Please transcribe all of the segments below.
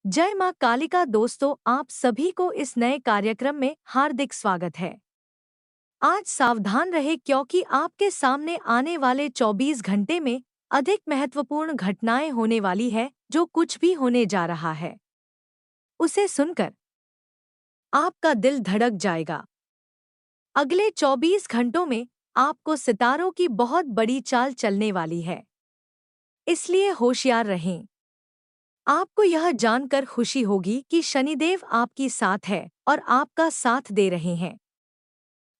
जय माँ कालिका। दोस्तों, आप सभी को इस नए कार्यक्रम में हार्दिक स्वागत है। आज सावधान रहे क्योंकि आपके सामने आने वाले 24 घंटे में अधिक महत्वपूर्ण घटनाएं होने वाली है। जो कुछ भी होने जा रहा है उसे सुनकर आपका दिल धड़क जाएगा। अगले 24 घंटों में आपको सितारों की बहुत बड़ी चाल चलने वाली है, इसलिए होशियार रहें। आपको यह जानकर खुशी होगी कि शनिदेव आपकी साथ है और आपका साथ दे रहे हैं।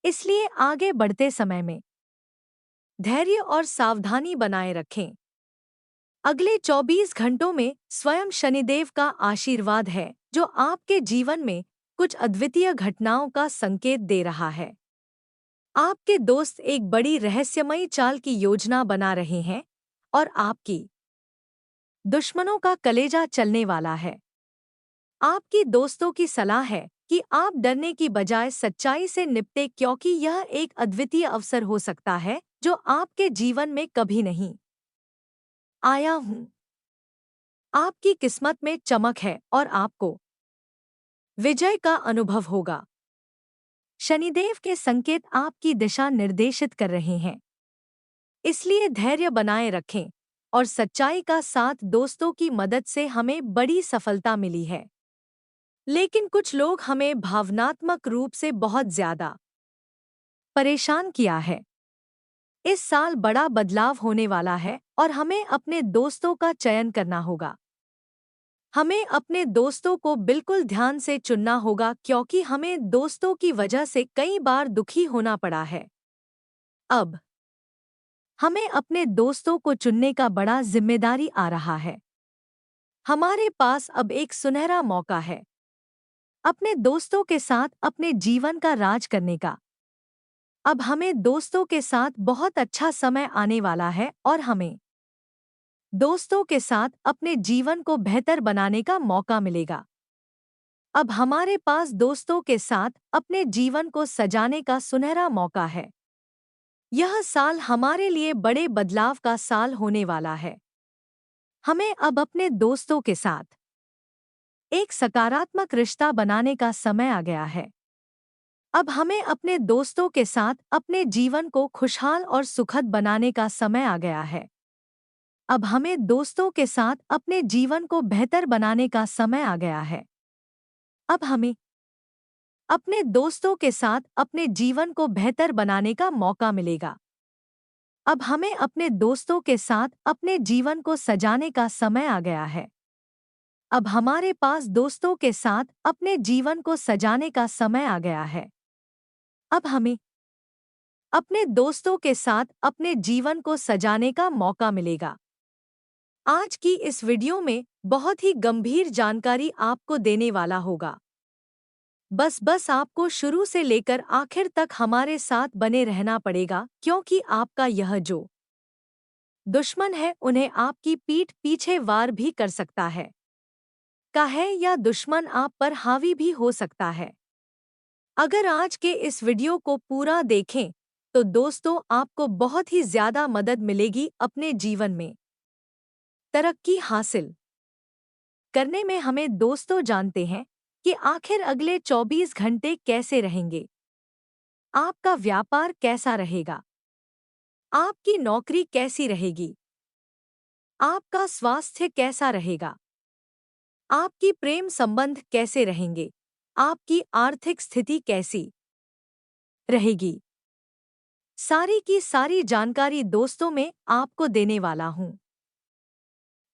इसलिए आगे बढ़ते समय में धैर्य और सावधानी बनाए रखें। अगले 24 घंटों में स्वयं शनिदेव का आशीर्वाद है, जो आपके जीवन में कुछ अद्वितीय घटनाओं का संकेत दे रहा है। आपके दोस्त एक बड़ी रहस्यमयी चाल की योजना बना रहे हैं और आपकी दुश्मनों का कलेजा चलने वाला है। आपकी दोस्तों की सलाह है कि आप डरने की बजाय सच्चाई से निपटे, क्योंकि यह एक अद्वितीय अवसर हो सकता है जो आपके जीवन में कभी नहीं आया हूँ। आपकी किस्मत में चमक है और आपको विजय का अनुभव होगा। शनिदेव के संकेत आपकी दिशा निर्देशित कर रहे हैं, इसलिए धैर्य बनाए रखें और सच्चाई का साथ। दोस्तों की मदद से हमें बड़ी सफलता मिली है, लेकिन कुछ लोग हमें भावनात्मक रूप से बहुत ज्यादा परेशान किया है। इस साल बड़ा बदलाव होने वाला है और हमें अपने दोस्तों का चयन करना होगा। हमें अपने दोस्तों को बिल्कुल ध्यान से चुनना होगा, क्योंकि हमें दोस्तों की वजह से कई बार दुखी होना पड़ा है। अब हमें अपने दोस्तों को चुनने का बड़ा जिम्मेदारी आ रहा है। हमारे पास अब एक सुनहरा मौका है अपने दोस्तों के साथ अपने जीवन का राज करने का। अब हमें दोस्तों के साथ बहुत अच्छा समय आने वाला है और हमें दोस्तों के साथ अपने जीवन को बेहतर बनाने का मौका मिलेगा। अब हमारे पास दोस्तों के साथ अपने जीवन को सजाने का सुनहरा मौका है। यह साल हमारे लिए बड़े बदलाव का साल होने वाला है। हमें अब अपने दोस्तों के साथ एक सकारात्मक रिश्ता बनाने का समय आ गया है। अब हमें अपने दोस्तों के साथ अपने जीवन को खुशहाल और सुखद बनाने का समय आ गया है। अब हमें दोस्तों के साथ अपने जीवन को बेहतर बनाने का समय आ गया है। अब हमें अपने दोस्तों के साथ अपने जीवन को बेहतर बनाने का मौका मिलेगा। अब हमें अपने दोस्तों के साथ अपने जीवन को सजाने का समय आ गया है। अब हमारे पास दोस्तों के साथ अपने जीवन को सजाने का समय आ गया है। अब हमें अपने दोस्तों के साथ अपने जीवन को सजाने का मौका मिलेगा। आज की इस वीडियो में बहुत ही गंभीर जानकारी आपको देने वाला होगा। बस आपको शुरू से लेकर आखिर तक हमारे साथ बने रहना पड़ेगा, क्योंकि आपका यह जो दुश्मन है उन्हें आपकी पीठ पीछे वार भी कर सकता है का है, या दुश्मन आप पर हावी भी हो सकता है। अगर आज के इस वीडियो को पूरा देखें तो दोस्तों आपको बहुत ही ज्यादा मदद मिलेगी अपने जीवन में तरक्की हासिल करने में। हमें दोस्तों जानते हैं कि आखिर अगले 24 घंटे कैसे रहेंगे। आपका व्यापार कैसा रहेगा, आपकी नौकरी कैसी रहेगी, आपका स्वास्थ्य कैसा रहेगा, आपकी प्रेम संबंध कैसे रहेंगे, आपकी आर्थिक स्थिति कैसी रहेगी। सारी की सारी जानकारी दोस्तों में आपको देने वाला हूं।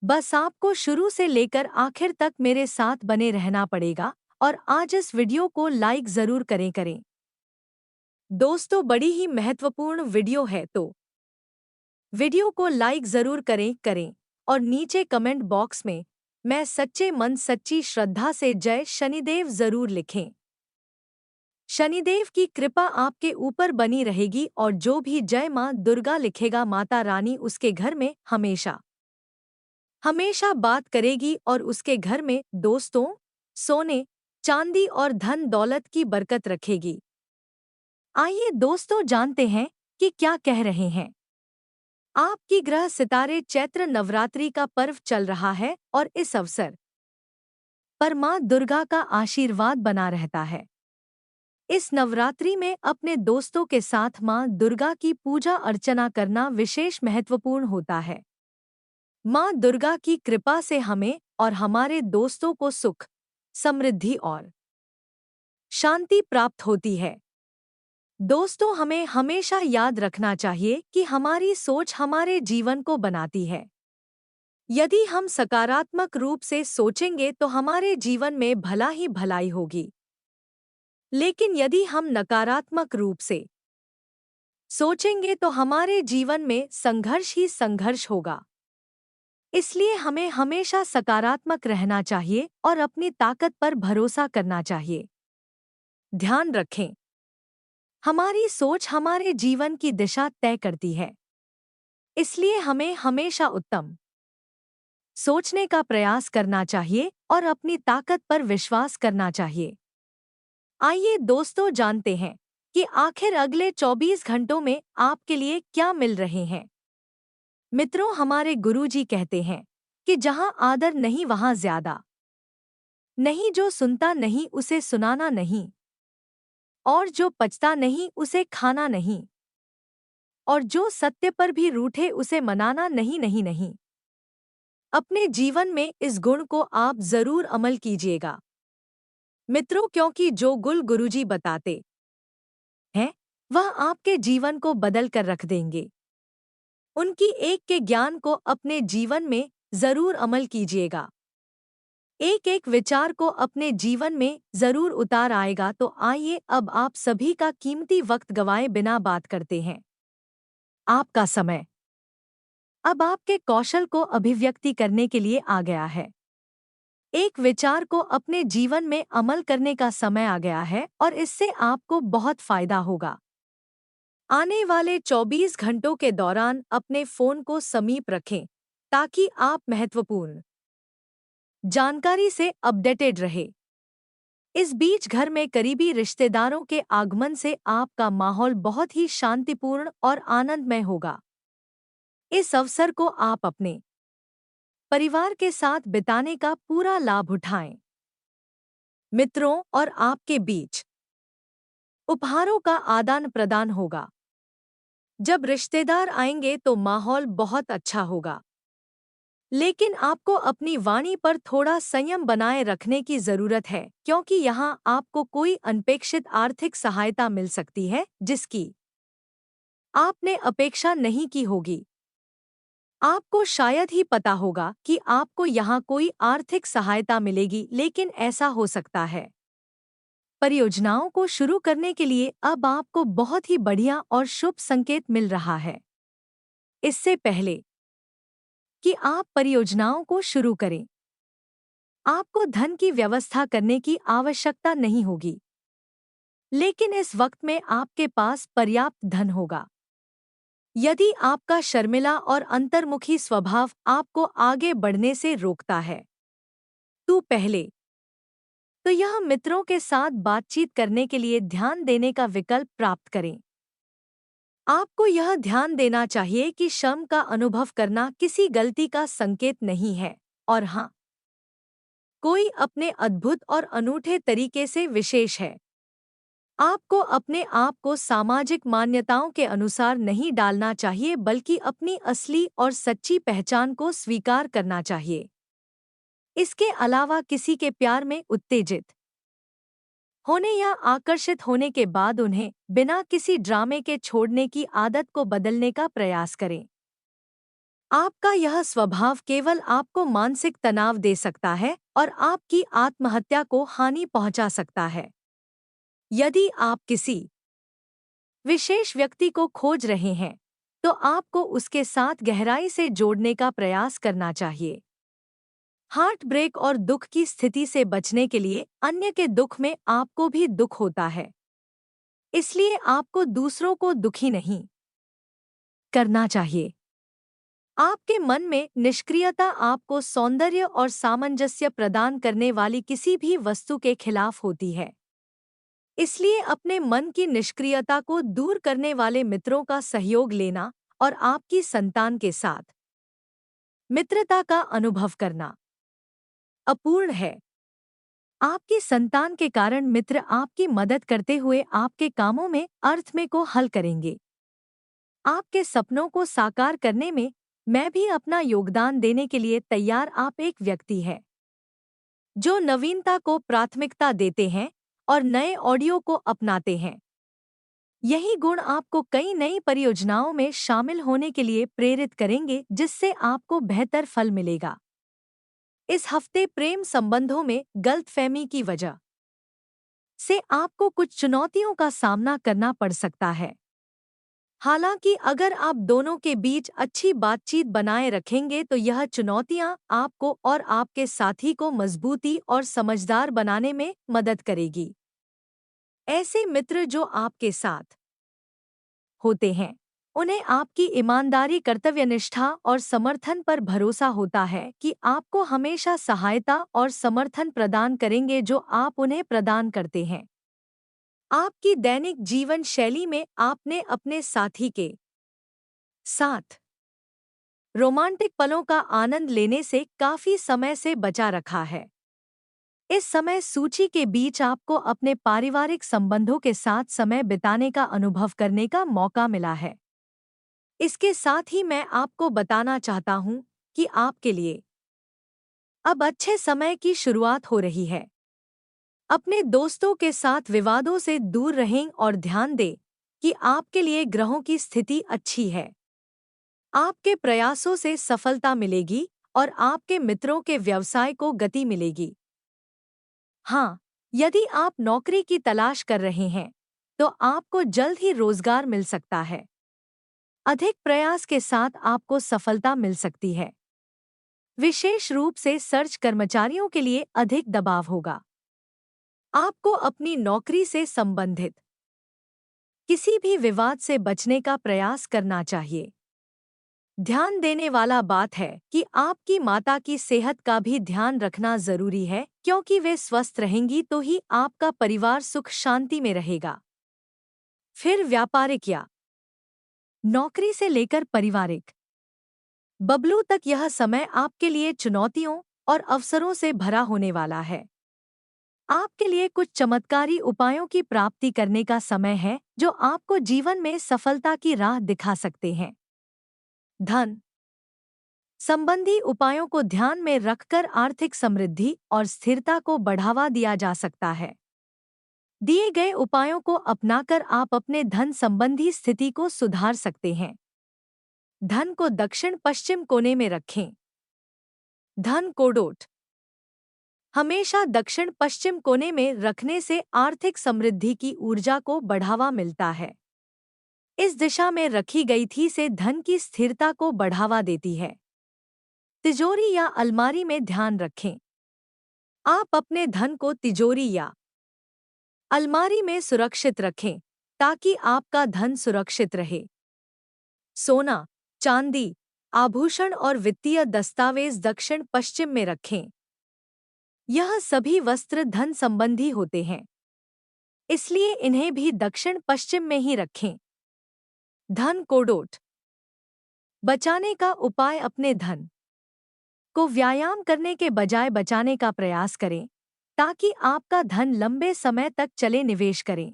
बस आपको शुरू से लेकर आखिर तक मेरे साथ बने रहना पड़ेगा और आज इस वीडियो को लाइक जरूर करें। दोस्तों, बड़ी ही महत्वपूर्ण वीडियो है, तो वीडियो को लाइक जरूर करें और नीचे कमेंट बॉक्स में मैं सच्चे मन सच्ची श्रद्धा से जय शनिदेव जरूर लिखें। शनिदेव की कृपा आपके ऊपर बनी रहेगी और जो भी जय मां दुर्गा लिखेगा, माता रानी उसके घर में हमेशा हमेशा बात करेगी और उसके घर में दोस्तों, सोने चांदी और धन दौलत की बरकत रखेगी। आइए दोस्तों जानते हैं कि क्या कह रहे हैं। आपकी ग्रह सितारे चैत्र नवरात्रि का पर्व चल रहा है और इस अवसर पर माँ दुर्गा का आशीर्वाद बना रहता है। इस नवरात्रि में अपने दोस्तों के साथ माँ दुर्गा की पूजा अर्चना करना विशेष महत्वपूर्ण होता है। माँ दुर्गा की कृपा से हमें और हमारे दोस्तों को सुख, समृद्धि और शांति प्राप्त होती है। दोस्तों, हमें हमेशा याद रखना चाहिए कि हमारी सोच हमारे जीवन को बनाती है। यदि हम सकारात्मक रूप से सोचेंगे तो हमारे जीवन में भला ही भलाई होगी। लेकिन यदि हम नकारात्मक रूप से सोचेंगे तो हमारे जीवन में संघर्ष ही संघर्ष होगा। इसलिए हमें हमेशा सकारात्मक रहना चाहिए और अपनी ताकत पर भरोसा करना चाहिए। ध्यान रखें, हमारी सोच हमारे जीवन की दिशा तय करती है। इसलिए हमें हमेशा उत्तम सोचने का प्रयास करना चाहिए और अपनी ताकत पर विश्वास करना चाहिए। आइए दोस्तों, जानते हैं कि आखिर अगले 24 घंटों में आपके लिए क्या मिल रहे हैं। मित्रों, हमारे गुरुजी कहते हैं कि जहां आदर नहीं वहां ज्यादा नहीं, जो सुनता नहीं उसे सुनाना नहीं, और जो पचता नहीं उसे खाना नहीं, और जो सत्य पर भी रूठे उसे मनाना नहीं नहीं नहीं। अपने जीवन में इस गुण को आप जरूर अमल कीजिएगा मित्रों, क्योंकि जो गुल गुरुजी बताते हैं वह आपके जीवन को बदल कर रख देंगे। उनकी एक के ज्ञान को अपने जीवन में जरूर अमल कीजिएगा। एक एक विचार को अपने जीवन में जरूर उतार आएगा। तो आइए अब आप सभी का कीमती वक्त गवाए बिना बात करते हैं। आपका समय अब आपके कौशल को अभिव्यक्ति करने के लिए आ गया है। एक विचार को अपने जीवन में अमल करने का समय आ गया है और इससे आपको बहुत फायदा होगा। आने वाले 24 घंटों के दौरान अपने फोन को समीप रखें ताकि आप महत्वपूर्ण जानकारी से अपडेटेड रहे। इस बीच घर में करीबी रिश्तेदारों के आगमन से आपका माहौल बहुत ही शांतिपूर्ण और आनंदमय होगा। इस अवसर को आप अपने परिवार के साथ बिताने का पूरा लाभ उठाएं। मित्रों और आपके बीच उपहारों का आदान प्रदान होगा। जब रिश्तेदार आएंगे तो माहौल बहुत अच्छा होगा। लेकिन आपको अपनी वाणी पर थोड़ा संयम बनाए रखने की जरूरत है, क्योंकि यहाँ आपको कोई अनपेक्षित आर्थिक सहायता मिल सकती है जिसकी आपने अपेक्षा नहीं की होगी। आपको शायद ही पता होगा कि आपको यहाँ कोई आर्थिक सहायता मिलेगी, लेकिन ऐसा हो सकता है। परियोजनाओं को शुरू करने के लिए अब आपको बहुत ही बढ़िया और शुभ संकेत मिल रहा है। इससे पहले कि आप परियोजनाओं को शुरू करें, आपको धन की व्यवस्था करने की आवश्यकता नहीं होगी, लेकिन इस वक्त में आपके पास पर्याप्त धन होगा। यदि आपका शर्मिला और अंतर्मुखी स्वभाव आपको आगे बढ़ने से रोकता है तो यह मित्रों के साथ बातचीत करने के लिए ध्यान देने का विकल्प प्राप्त करें। आपको यह ध्यान देना चाहिए कि शर्म का अनुभव करना किसी गलती का संकेत नहीं है, और हाँ, कोई अपने अद्भुत और अनूठे तरीके से विशेष है। आपको अपने आप को सामाजिक मान्यताओं के अनुसार नहीं डालना चाहिए, बल्कि अपनी असली और सच्ची पहचान को स्वीकार करना चाहिए। इसके अलावा किसी के प्यार में उत्तेजित होने या आकर्षित होने के बाद उन्हें बिना किसी ड्रामे के छोड़ने की आदत को बदलने का प्रयास करें। आपका यह स्वभाव केवल आपको मानसिक तनाव दे सकता है और आपकी आत्महत्या को हानि पहुंचा सकता है। यदि आप किसी विशेष व्यक्ति को खोज रहे हैं तो आपको उसके साथ गहराई से जोड़ने का प्रयास करना चाहिए। हार्ट ब्रेक और दुख की स्थिति से बचने के लिए अन्य के दुख में आपको भी दुख होता है, इसलिए आपको दूसरों को दुखी नहीं करना चाहिए। आपके मन में निष्क्रियता आपको सौंदर्य और सामंजस्य प्रदान करने वाली किसी भी वस्तु के खिलाफ होती है। इसलिए अपने मन की निष्क्रियता को दूर करने वाले मित्रों का सहयोग लेना और आपकी संतान के साथ मित्रता का अनुभव करना अपूर्ण है। आपकी संतान के कारण मित्र आपकी मदद करते हुए आपके कामों में अर्थ में को हल करेंगे। आपके सपनों को साकार करने में मैं भी अपना योगदान देने के लिए तैयार। आप एक व्यक्ति है जो नवीनता को प्राथमिकता देते हैं और नए ऑडियो को अपनाते हैं। यही गुण आपको कई नई परियोजनाओं में शामिल होने के लिए प्रेरित करेंगे, जिससे आपको बेहतर फल मिलेगा। इस हफ्ते प्रेम संबंधों में गलतफहमी की वजह से आपको कुछ चुनौतियों का सामना करना पड़ सकता है। हालांकि अगर आप दोनों के बीच अच्छी बातचीत बनाए रखेंगे तो यह चुनौतियां आपको और आपके साथी को मजबूती और समझदार बनाने में मदद करेगी। ऐसे मित्र जो आपके साथ होते हैं, उन्हें आपकी ईमानदारी, कर्तव्यनिष्ठा और समर्थन पर भरोसा होता है कि आपको हमेशा सहायता और समर्थन प्रदान करेंगे जो आप उन्हें प्रदान करते हैं। आपकी दैनिक जीवन शैली में आपने अपने साथी के साथ रोमांटिक पलों का आनंद लेने से काफी समय से बचा रखा है। इस समय सूची के बीच आपको अपने पारिवारिक संबंधों के साथ समय बिताने का अनुभव करने का मौका मिला है। इसके साथ ही मैं आपको बताना चाहता हूं कि आपके लिए अब अच्छे समय की शुरुआत हो रही है। अपने दोस्तों के साथ विवादों से दूर रहें और ध्यान दें कि आपके लिए ग्रहों की स्थिति अच्छी है। आपके प्रयासों से सफलता मिलेगी और आपके मित्रों के व्यवसाय को गति मिलेगी। हाँ, यदि आप नौकरी की तलाश कर रहे हैं, तो आपको जल्द ही रोजगार मिल सकता है। अधिक प्रयास के साथ आपको सफलता मिल सकती है। विशेष रूप से सर्च कर्मचारियों के लिए अधिक दबाव होगा। आपको अपनी नौकरी से संबंधित किसी भी विवाद से बचने का प्रयास करना चाहिए। ध्यान देने वाला बात है कि आपकी माता की सेहत का भी ध्यान रखना जरूरी है, क्योंकि वे स्वस्थ रहेंगी तो ही आपका परिवार सुख शांति में रहेगा। फिर व्यापारिक या नौकरी से लेकर पारिवारिक बबलू तक यह समय आपके लिए चुनौतियों और अवसरों से भरा होने वाला है। आपके लिए कुछ चमत्कारी उपायों की प्राप्ति करने का समय है जो आपको जीवन में सफलता की राह दिखा सकते हैं। धन संबंधी उपायों को ध्यान में रखकर आर्थिक समृद्धि और स्थिरता को बढ़ावा दिया जा सकता है। दिए गए उपायों को अपनाकर आप अपने धन संबंधी स्थिति को सुधार सकते हैं। धन को दक्षिण पश्चिम कोने में रखें। धन कोडोट हमेशा दक्षिण पश्चिम कोने में रखने से आर्थिक समृद्धि की ऊर्जा को बढ़ावा मिलता है। इस दिशा में रखी गई थी से धन की स्थिरता को बढ़ावा देती है। तिजोरी या अलमारी में ध्यान रखें। आप अपने धन को तिजोरी या अलमारी में सुरक्षित रखें ताकि आपका धन सुरक्षित रहे। सोना, चांदी, आभूषण और वित्तीय दस्तावेज दक्षिण पश्चिम में रखें। यह सभी वस्त्र धन संबंधी होते हैं, इसलिए इन्हें भी दक्षिण पश्चिम में ही रखें। धन कोडोट बचाने का उपाय: अपने धन को व्यायाम करने के बजाय बचाने का प्रयास करें ताकि आपका धन लंबे समय तक चले। निवेश करें।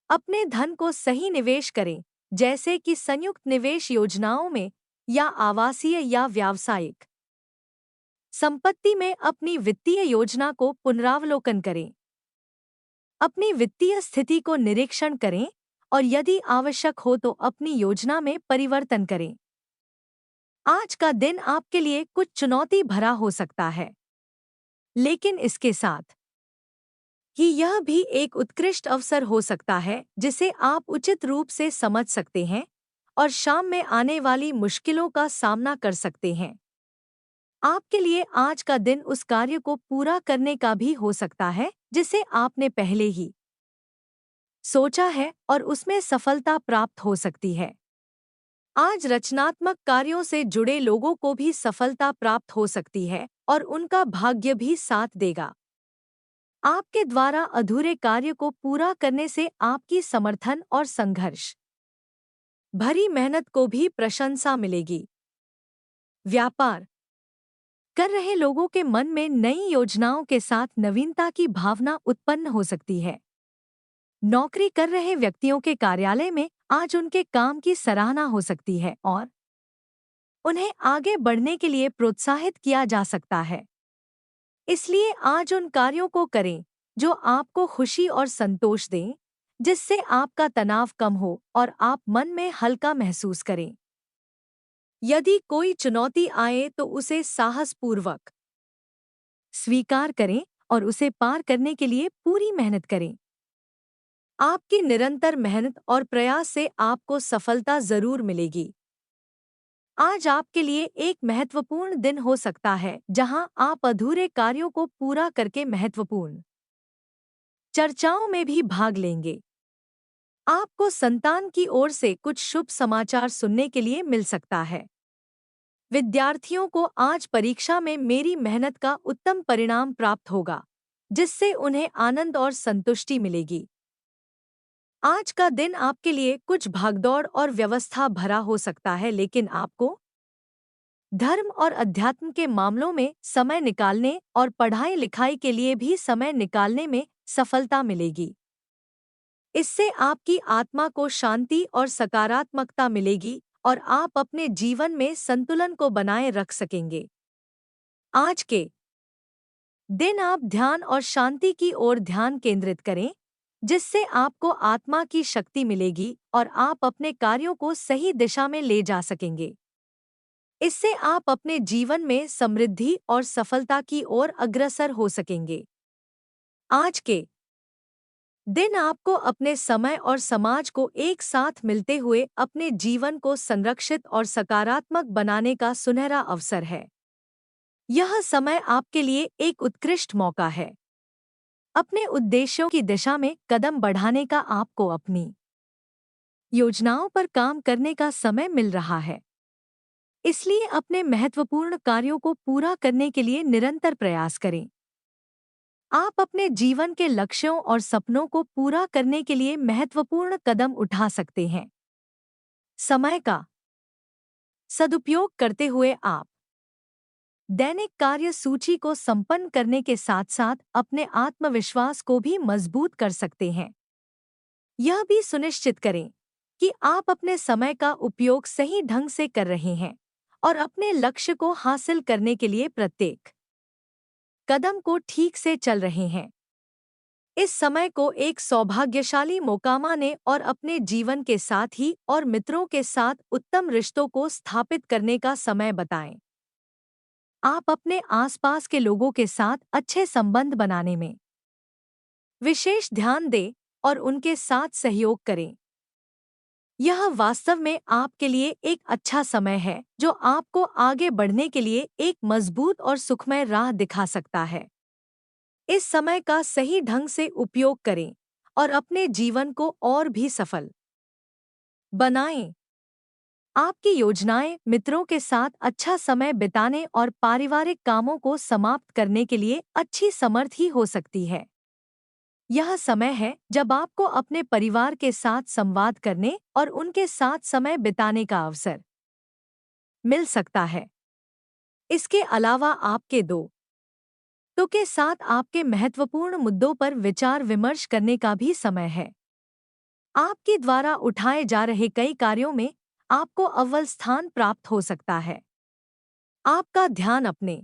अपने धन को सही निवेश करें, जैसे कि संयुक्त निवेश योजनाओं में या आवासीय या व्यावसायिक संपत्ति में। अपनी वित्तीय योजना को पुनरावलोकन करें। अपनी वित्तीय स्थिति को निरीक्षण करें और यदि आवश्यक हो तो अपनी योजना में परिवर्तन करें। आज का दिन आपके लिए कुछ चुनौती भरा हो सकता है, लेकिन इसके साथ ही यह भी एक उत्कृष्ट अवसर हो सकता है जिसे आप उचित रूप से समझ सकते हैं और शाम में आने वाली मुश्किलों का सामना कर सकते हैं। आपके लिए आज का दिन उस कार्य को पूरा करने का भी हो सकता है जिसे आपने पहले ही सोचा है और उसमें सफलता प्राप्त हो सकती है। आज रचनात्मक कार्यों से जुड़े लोगों को भी सफलता प्राप्त हो सकती है और उनका भाग्य भी साथ देगा। आपके द्वारा अधूरे कार्य को पूरा करने से आपकी समर्थन और संघर्ष भरी मेहनत को भी प्रशंसा मिलेगी। व्यापार कर रहे लोगों के मन में नई योजनाओं के साथ नवीनता की भावना उत्पन्न हो सकती है। नौकरी कर रहे व्यक्तियों के कार्यालय में आज उनके काम की सराहना हो सकती है और उन्हें आगे बढ़ने के लिए प्रोत्साहित किया जा सकता है। इसलिए आज उन कार्यों को करें जो आपको खुशी और संतोष दें, जिससे आपका तनाव कम हो और आप मन में हल्का महसूस करें। यदि कोई चुनौती आए तो उसे साहसपूर्वक स्वीकार करें और उसे पार करने के लिए पूरी मेहनत करें। आपकी निरंतर मेहनत और प्रयास से आपको सफलता जरूर मिलेगी। आज आपके लिए एक महत्वपूर्ण दिन हो सकता है जहां आप अधूरे कार्यों को पूरा करके महत्वपूर्ण चर्चाओं में भी भाग लेंगे। आपको संतान की ओर से कुछ शुभ समाचार सुनने के लिए मिल सकता है। विद्यार्थियों को आज परीक्षा में मेरी मेहनत का उत्तम परिणाम प्राप्त होगा, जिससे उन्हें आनंद और संतुष्टि मिलेगी। आज का दिन आपके लिए कुछ भागदौड़ और व्यवस्था भरा हो सकता है, लेकिन आपको धर्म और अध्यात्म के मामलों में समय निकालने और पढ़ाई लिखाई के लिए भी समय निकालने में सफलता मिलेगी। इससे आपकी आत्मा को शांति और सकारात्मकता मिलेगी और आप अपने जीवन में संतुलन को बनाए रख सकेंगे। आज के दिन आप ध्यान और शांति की ओर ध्यान केंद्रित करें, जिससे आपको आत्मा की शक्ति मिलेगी और आप अपने कार्यों को सही दिशा में ले जा सकेंगे। इससे आप अपने जीवन में समृद्धि और सफलता की ओर अग्रसर हो सकेंगे। आज के दिन आपको अपने समय और समाज को एक साथ मिलते हुए अपने जीवन को संरक्षित और सकारात्मक बनाने का सुनहरा अवसर है। यह समय आपके लिए एक उत्कृष्ट मौका है। अपने उद्देश्यों की दिशा में कदम बढ़ाने का आपको अपनी योजनाओं पर काम करने का समय मिल रहा है। इसलिए अपने महत्वपूर्ण कार्यों को पूरा करने के लिए निरंतर प्रयास करें। आप अपने जीवन के लक्ष्यों और सपनों को पूरा करने के लिए महत्वपूर्ण कदम उठा सकते हैं। समय का सदुपयोग करते हुए आप दैनिक कार्य सूची को संपन्न करने के साथ-साथ अपने आत्मविश्वास को भी मजबूत कर सकते हैं। यह भी सुनिश्चित करें कि आप अपने समय का उपयोग सही ढंग से कर रहे हैं और अपने लक्ष्य को हासिल करने के लिए प्रत्येक कदम को ठीक से चल रहे हैं। इस समय को एक सौभाग्यशाली मौका मानें और अपने जीवन के साथी और मित्रों के साथ उत्तम रिश्तों को स्थापित करने का समय बताएं। आप अपने आसपास के लोगों के साथ अच्छे संबंध बनाने में विशेष ध्यान दें और उनके साथ सहयोग करें। यह वास्तव में आपके लिए एक अच्छा समय है जो आपको आगे बढ़ने के लिए एक मजबूत और सुखमय राह दिखा सकता है। इस समय का सही ढंग से उपयोग करें और अपने जीवन को और भी सफल बनाएं। आपकी योजनाएं मित्रों के साथ अच्छा समय बिताने और पारिवारिक कामों को समाप्त करने के लिए अच्छी समर्थ ही हो सकती है। यह समय है जब आपको अपने परिवार के साथ संवाद करने और उनके साथ समय बिताने का अवसर मिल सकता है। इसके अलावा आपके दोस्तों के साथ आपके महत्वपूर्ण मुद्दों पर विचार विमर्श करने का भी समय है। आपके द्वारा उठाए जा रहे कई कार्यों में आपको अव्वल स्थान प्राप्त हो सकता है। आपका ध्यान अपने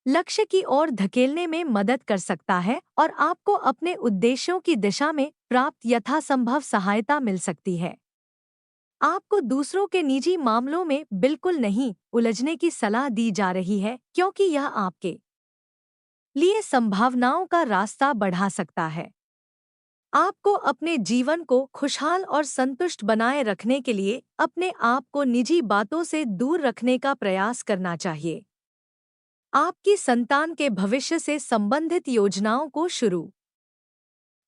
लक्ष्य की ओर धकेलने में मदद कर सकता है और आपको अपने उद्देश्यों की दिशा में प्राप्त यथासंभव सहायता मिल सकती है। आपको दूसरों के निजी मामलों में बिल्कुल नहीं उलझने की सलाह दी जा रही है, क्योंकि यह आपके लिए संभावनाओं का रास्ता बढ़ा सकता है। आपको अपने जीवन को खुशहाल और संतुष्ट बनाए रखने के लिए अपने आप को निजी बातों से दूर रखने का प्रयास करना चाहिए। आपकी संतान के भविष्य से संबंधित योजनाओं को शुरू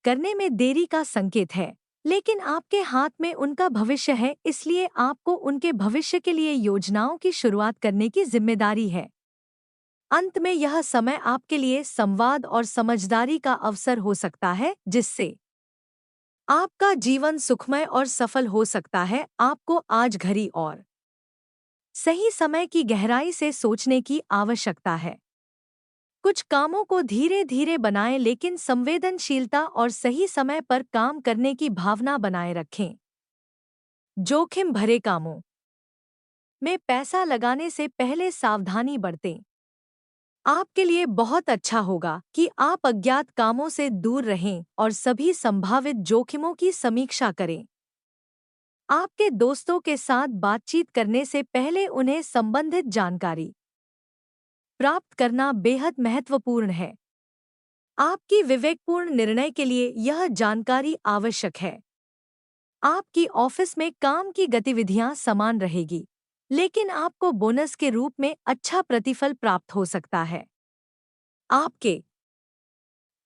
करने में देरी का संकेत है, लेकिन आपके हाथ में उनका भविष्य है, इसलिए आपको उनके भविष्य के लिए योजनाओं की शुरुआत करने की जिम्मेदारी है। अंत में यह समय आपके लिए संवाद और समझदारी का अवसर हो सकता है, जिससे आपका जीवन सुखमय और सफल हो सकता है। आपको आज घड़ी और सही समय की गहराई से सोचने की आवश्यकता है। कुछ कामों को धीरे धीरे बनाएं, लेकिन संवेदनशीलता और सही समय पर काम करने की भावना बनाए रखें। जोखिम भरे कामों में पैसा लगाने से पहले सावधानी बरतें। आपके लिए बहुत अच्छा होगा कि आप अज्ञात कामों से दूर रहें और सभी संभावित जोखिमों की समीक्षा करें। आपके दोस्तों के साथ बातचीत करने से पहले उन्हें संबंधित जानकारी प्राप्त करना बेहद महत्वपूर्ण है। आपकी विवेकपूर्ण निर्णय के लिए यह जानकारी आवश्यक है। आपकी ऑफिस में काम की गतिविधियां समान रहेगी, लेकिन आपको बोनस के रूप में अच्छा प्रतिफल प्राप्त हो सकता है। आपके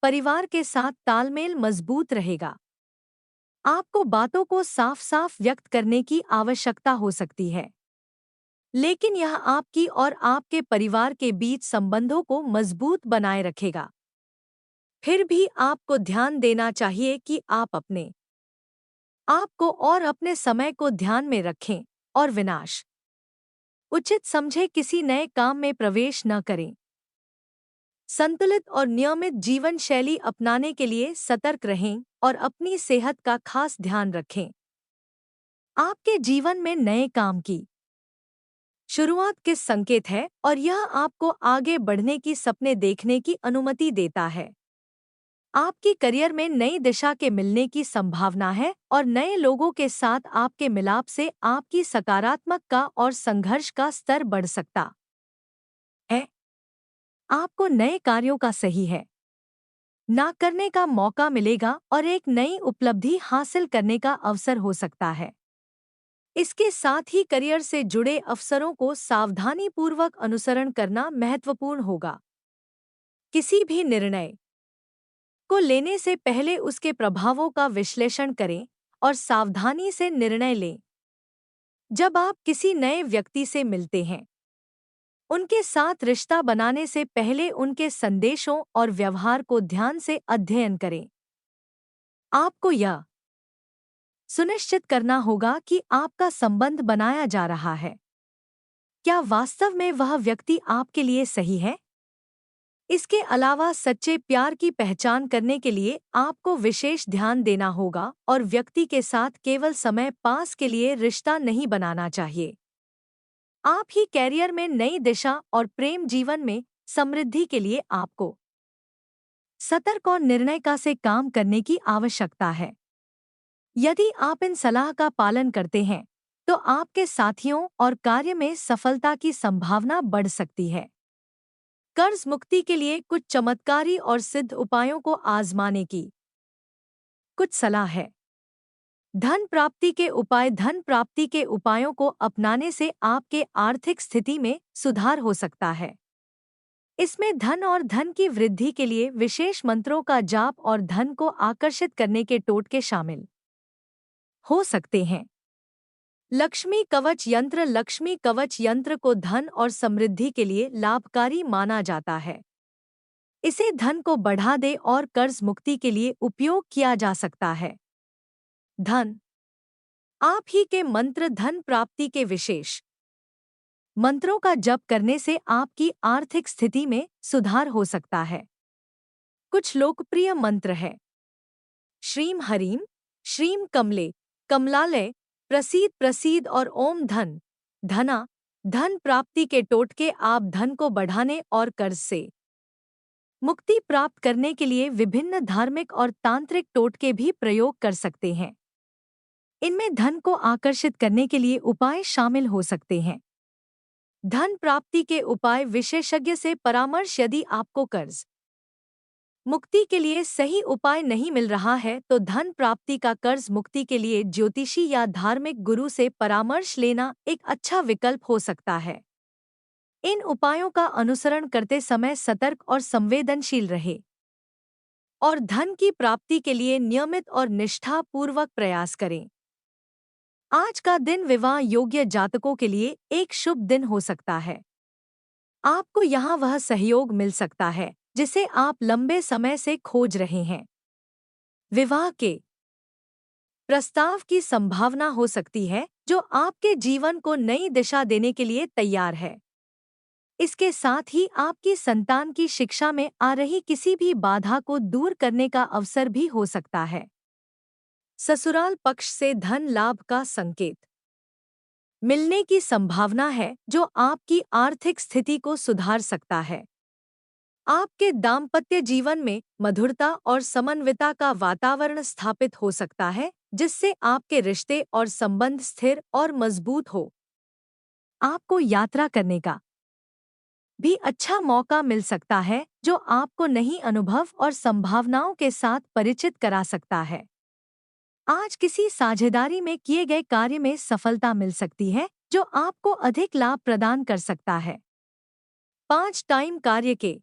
परिवार के साथ तालमेल मजबूत रहेगा। आपको बातों को साफ साफ व्यक्त करने की आवश्यकता हो सकती है, लेकिन यह आपकी और आपके परिवार के बीच संबंधों को मजबूत बनाए रखेगा। फिर भी आपको ध्यान देना चाहिए कि आप अपने आप को और अपने समय को ध्यान में रखें और विनाश उचित समझे किसी नए काम में प्रवेश न करें। संतुलित और नियमित जीवन शैली अपनाने के लिए सतर्क रहें और अपनी सेहत का खास ध्यान रखें। आपके जीवन में नए काम की शुरुआत किस संकेत है और यह आपको आगे बढ़ने की सपने देखने की अनुमति देता है। आपकी करियर में नई दिशा के मिलने की संभावना है और नए लोगों के साथ आपके मिलाप से आपकी सकारात्मक का और संघर्ष का स्तर बढ़ सकता है। आपको नए कार्यों का सही है ना करने का मौका मिलेगा और एक नई उपलब्धि हासिल करने का अवसर हो सकता है। इसके साथ ही करियर से जुड़े अवसरों को सावधानीपूर्वक अनुसरण करना महत्वपूर्ण होगा। किसी भी निर्णय को लेने से पहले उसके प्रभावों का विश्लेषण करें और सावधानी से निर्णय लें। जब आप किसी नए व्यक्ति से मिलते हैं, उनके साथ रिश्ता बनाने से पहले उनके संदेशों और व्यवहार को ध्यान से अध्ययन करें। आपको यह सुनिश्चित करना होगा कि आपका संबंध बनाया जा रहा है। क्या वास्तव में वह व्यक्ति आपके लिए सही है? इसके अलावा सच्चे प्यार की पहचान करने के लिए आपको विशेष ध्यान देना होगा और व्यक्ति के साथ केवल समय पास के लिए रिश्ता नहीं बनाना चाहिए। आप ही कैरियर में नई दिशा और प्रेम जीवन में समृद्धि के लिए आपको सतर्क और निर्णय का से काम करने की आवश्यकता है। यदि आप इन सलाह का पालन करते हैं, तो आपके साथियों और कार्य में सफलता की संभावना बढ़ सकती है। कर्ज मुक्ति के लिए कुछ चमत्कारी और सिद्ध उपायों को आजमाने की कुछ सलाह है। धन प्राप्ति के उपाय। धन प्राप्ति के उपायों को अपनाने से आपके आर्थिक स्थिति में सुधार हो सकता है। इसमें धन और धन की वृद्धि के लिए विशेष मंत्रों का जाप और धन को आकर्षित करने के टोटके शामिल हो सकते हैं। लक्ष्मी कवच यंत्र। लक्ष्मी कवच यंत्र को धन और समृद्धि के लिए लाभकारी माना जाता है। इसे धन को बढ़ा दे और कर्ज मुक्ति के लिए उपयोग किया जा सकता है। धन आप ही के मंत्र। धन प्राप्ति के विशेष मंत्रों का जप करने से आपकी आर्थिक स्थिति में सुधार हो सकता है। कुछ लोकप्रिय मंत्र है। श्रीम हरीम, श्रीम कमले, कमलालय, प्रसीद प्रसीद और ओम धन धना। धन प्राप्ति के टोटके। आप धन को बढ़ाने और कर्ज से मुक्ति प्राप्त करने के लिए विभिन्न धार्मिक और तांत्रिक टोटके भी प्रयोग कर सकते हैं। इनमें धन को आकर्षित करने के लिए उपाय शामिल हो सकते हैं। धन प्राप्ति के उपाय विशेषज्ञ से परामर्श। यदि आपको कर्ज मुक्ति के लिए सही उपाय नहीं मिल रहा है, तो धन प्राप्ति का कर्ज मुक्ति के लिए ज्योतिषी या धार्मिक गुरु से परामर्श लेना एक अच्छा विकल्प हो सकता है। इन उपायों का अनुसरण करते समय सतर्क और संवेदनशील रहे और धन की प्राप्ति के लिए नियमित और निष्ठापूर्वक प्रयास करें। आज का दिन विवाह योग्य जातकों के लिए एक शुभ दिन हो सकता है। आपको यहाँ वह सहयोग मिल सकता है जिसे आप लंबे समय से खोज रहे हैं। विवाह के प्रस्ताव की संभावना हो सकती है जो आपके जीवन को नई दिशा देने के लिए तैयार है। इसके साथ ही आपकी संतान की शिक्षा में आ रही किसी भी बाधा को दूर करने का अवसर भी हो सकता है। ससुराल पक्ष से धन लाभ का संकेत मिलने की संभावना है जो आपकी आर्थिक स्थिति को सुधार सकता है। आपके दाम्पत्य जीवन में मधुरता और समन्विता का वातावरण स्थापित हो सकता है, जिससे आपके रिश्ते और संबंध स्थिर और मजबूत हो। आपको यात्रा करने का भी अच्छा मौका मिल सकता है, जो आपको नई अनुभव और संभावनाओं के साथ परिचित करा सकता है। आज किसी साझेदारी में किए गए कार्य में सफलता मिल सकती है, जो आपको अधिक लाभ प्रदान कर सकता है। 5 टाइम कार्य के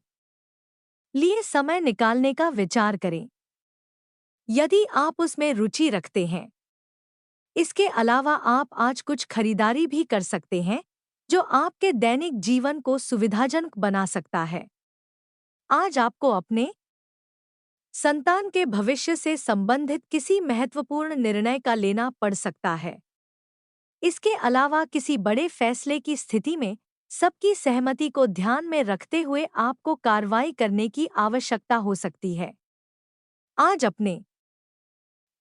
लिए समय निकालने का विचार करें, यदि आप उसमें रुचि रखते हैं। इसके अलावा आप आज कुछ खरीदारी भी कर सकते हैं, जो आपके दैनिक जीवन को सुविधाजनक बना सकता है। आज आपको अपने संतान के भविष्य से संबंधित किसी महत्वपूर्ण निर्णय का लेना पड़ सकता है। इसके अलावा किसी बड़े फैसले की स्थिति में सबकी सहमति को ध्यान में रखते हुए आपको कार्रवाई करने की आवश्यकता हो सकती है। आज अपने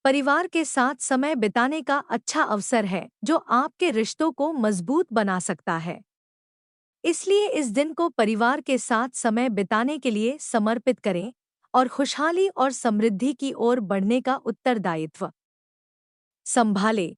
परिवार के साथ समय बिताने का अच्छा अवसर है, जो आपके रिश्तों को मजबूत बना सकता है। इसलिए इस दिन को परिवार के साथ समय बिताने के लिए समर्पित करें और खुशहाली और समृद्धि की ओर बढ़ने का उत्तरदायित्व संभालें।